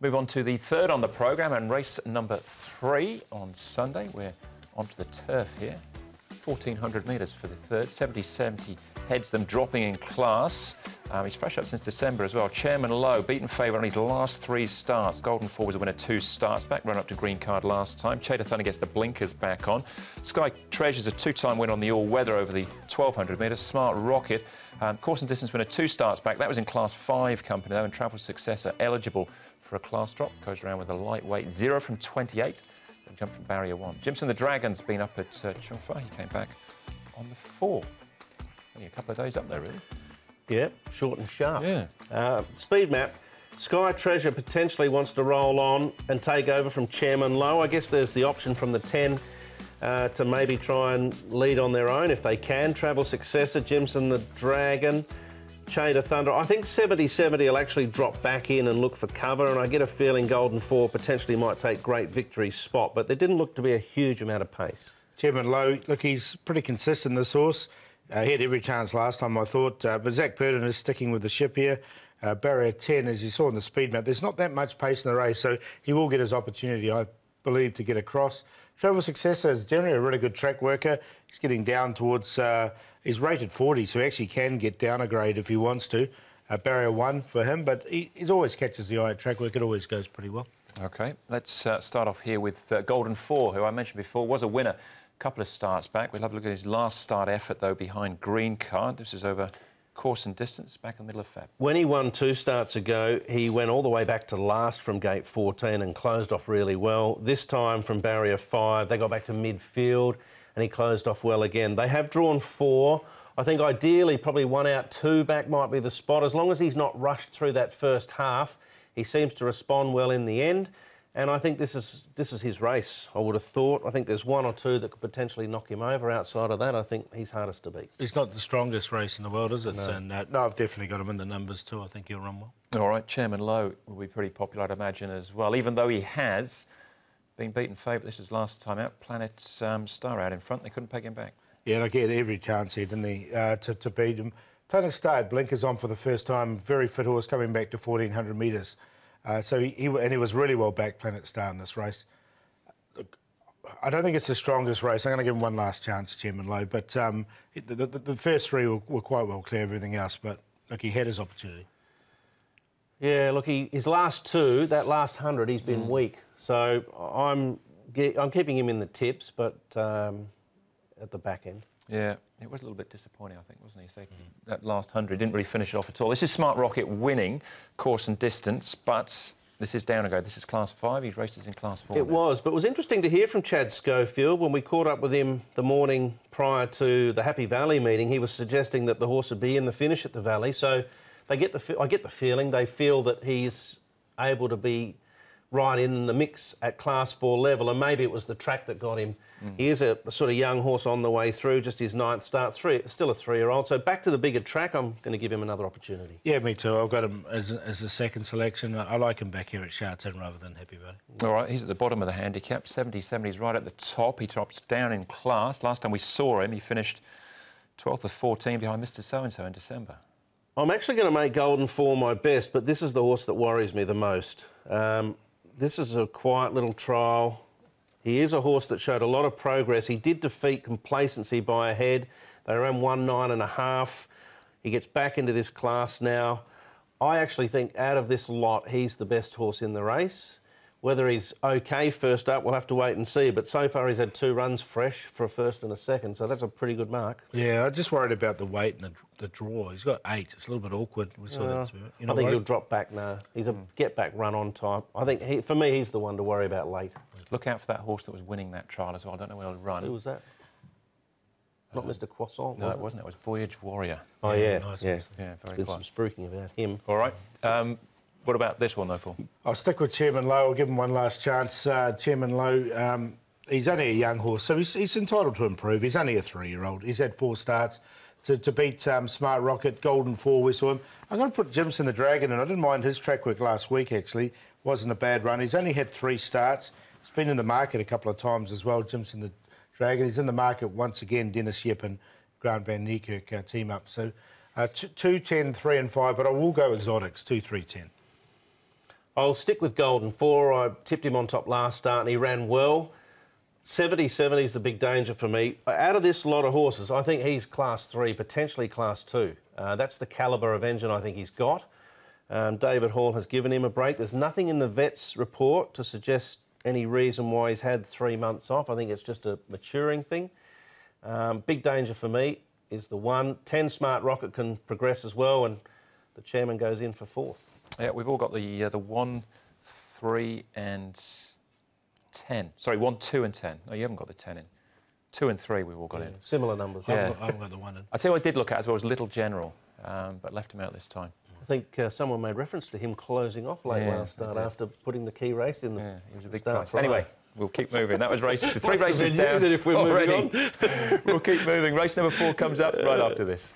Move on to the third on the programme and race number 3 on Sunday. We're onto the turf here. 1,400 metres for the third. 70-70 heads them, dropping in class. He's fresh up since December as well. Chairman Lowe, beaten favourite on his last 3 starts. Golden 4 was a winner 2 starts back, run up to green card last time. Sha Tin gets the blinkers back on. Sky Treasure's a 2-time winner on the all-weather over the 1,200 metres. Smart Rocket, course and distance winner 2 starts back. That was in Class 5 company though, and Travel Successor eligible for a class drop. Goes around with a lightweight 0 from 28. Then jump from barrier 1. Jimson the Dragon's been up at Chung Fa. He came back on the 4th. Only a couple of days up there, really. Yeah, short and sharp. Yeah. Speed map. Sky Treasure potentially wants to roll on and take over from Chairman Lowe. I guess there's the option from the 10 to maybe try and lead on their own if they can. Travel Successor, Jimson the Dragon, Sha Tin. I think 70-70 will actually drop back in and look for cover, and I get a feeling Golden 4 potentially might take Great Victory's spot, but there didn't look to be a huge amount of pace. Chairman Lowe, look, he's pretty consistent, this horse. He had every chance last time, I thought, but Zach Purdon is sticking with the ship here. Barrier 10, as you saw in the speed map, there's not that much pace in the race, so he will get his opportunity, I believe, to get across. Travel Successor is generally a really good track worker. He's getting down towards, he's rated 40, so he actually can get down a grade if he wants to. Barrier 1 for him, but he always catches the eye at track work. It always goes pretty well. OK, let's start off here with Golden 4, who I mentioned before was a winner. Couple of starts back. We'll have a look at his last start effort, though, behind green card. This is over course and distance, back in the middle of Feb. When he won 2 starts ago, he went all the way back to last from gate 14 and closed off really well. This time from barrier 5, they got back to midfield and he closed off well again. They have drawn 4. I think ideally probably 1 out, 2 back might be the spot. As long as he's not rushed through that first half, he seems to respond well in the end. And I think this is his race, I would have thought. I think there's 1 or 2 that could potentially knock him over. Outside of that, I think he's hardest to beat. He's not the strongest race in the world, is it? No. And, no, I've definitely got him in the numbers too. I think he'll run well. All right, Chairman Lowe will be pretty popular, I'd imagine, as well, even though he has been beaten favourite. This was last time out. Planet's Star out in front. They couldn't peg him back. Yeah, like he had every chance here, didn't he, to beat him. Planet Star had blinkers on for the first time. Very fit horse coming back to 1,400 metres. So he was really well back, Planet Star, in this race. Look, I don't think it's the strongest race. I'm going to give him one last chance, Chairman Lowe. But the first 3 were quite well clear, everything else. But look, he had his opportunity. Yeah, look, his last 2, that last 100, he's been weak. So I'm keeping him in the tips, but at the back end. Yeah, it was a little bit disappointing, I think, wasn't he? So that last 100 didn't really finish it off at all. This is Smart Rocket winning course and distance, but this is down a go. This is Class 5. He's races in Class 4. It was, but it was interesting to hear from Chad Schofield when we caught up with him the morning prior to the Happy Valley meeting. He was suggesting that the horse would be in the finish at the Valley. So I get the feeling they feel that he's able to be right in the mix at Class 4 level, and maybe it was the track that got him. He is a sort of young horse on the way through, just his 9th start, still a 3-year-old. So back to the bigger track, I'm going to give him another opportunity. Yeah, me too. I've got him as a second selection. I like him back here at Sha Tin rather than Happy Valley. All right, he's at the bottom of the handicap. 70-70, he's right at the top. He drops down in class. Last time we saw him, he finished 12th of 14 behind Mr. So-and-so in December. I'm actually going to make Golden 4 my best, but this is the horse that worries me the most. This is a quiet little trial. He is a horse that showed a lot of progress. He did defeat Complacency by a head. They ran 1.9.5. He gets back into this class now. I actually think out of this lot, he's the best horse in the race. Whether he's OK first up, we'll have to wait and see. But so far, he's had 2 runs fresh for a first and a second, so that's a pretty good mark. Yeah, I'm just worried about the weight and the draw. He's got 8. It's a little bit awkward. We saw that. I think he'll drop back now. He's a get-back run-on type. I think, for me, he's the one to worry about late. Look out for that horse that was winning that trial as well. I don't know where he'll run. Who was that? Not Mr. Croissant, No, it wasn't. It was Voyage Warrior. Oh, yeah. Nice. Yeah, very did close. some spruiking about him. All right. What about this one, though, Paul? I'll stick with Chairman Lowe. I'll give him one last chance. Chairman Lowe, he's only a young horse, so he's entitled to improve. He's only a 3-year-old. He's had 4 starts. To beat Smart Rocket, Golden 4, we saw him. I'm going to put Jimson the Dragon in. I didn't mind his track work last week, actually. Wasn't a bad run. He's only had 3 starts. He's been in the market a couple of times as well, Jimson the Dragon. He's in the market once again. Dennis Yip and Grant Van Niekerk team up. So 2, 10, 3 and 5, but I will go exotics, 2, 3, 10. I'll stick with Golden 4. I tipped him on top last start and he ran well. 70-70 is the big danger for me. Out of this lot of horses, I think he's Class 3, potentially Class 2. That's the calibre of engine I think he's got. David Hall has given him a break. There's nothing in the vet's report to suggest any reason why he's had 3 months off. I think it's just a maturing thing. Big danger for me is the 1. 10 Smart Rocket can progress as well, and the chairman goes in for 4th. Yeah, we've all got the 1, 3 and 10. Sorry, 1, 2 and 10. No, you haven't got the 10 in. 2 and 3 we've all got in. Similar numbers. Yeah. I haven't got the 1 in. I tell you what I did look at as well was Little General, but left him out this time. I think someone made reference to him closing off late last start after putting the key race in the he was a big start price. Anyway, we'll keep moving. That was race 3 races Must have been you down that if we're already. moving on. We'll keep moving. Race number 4 comes up right after this.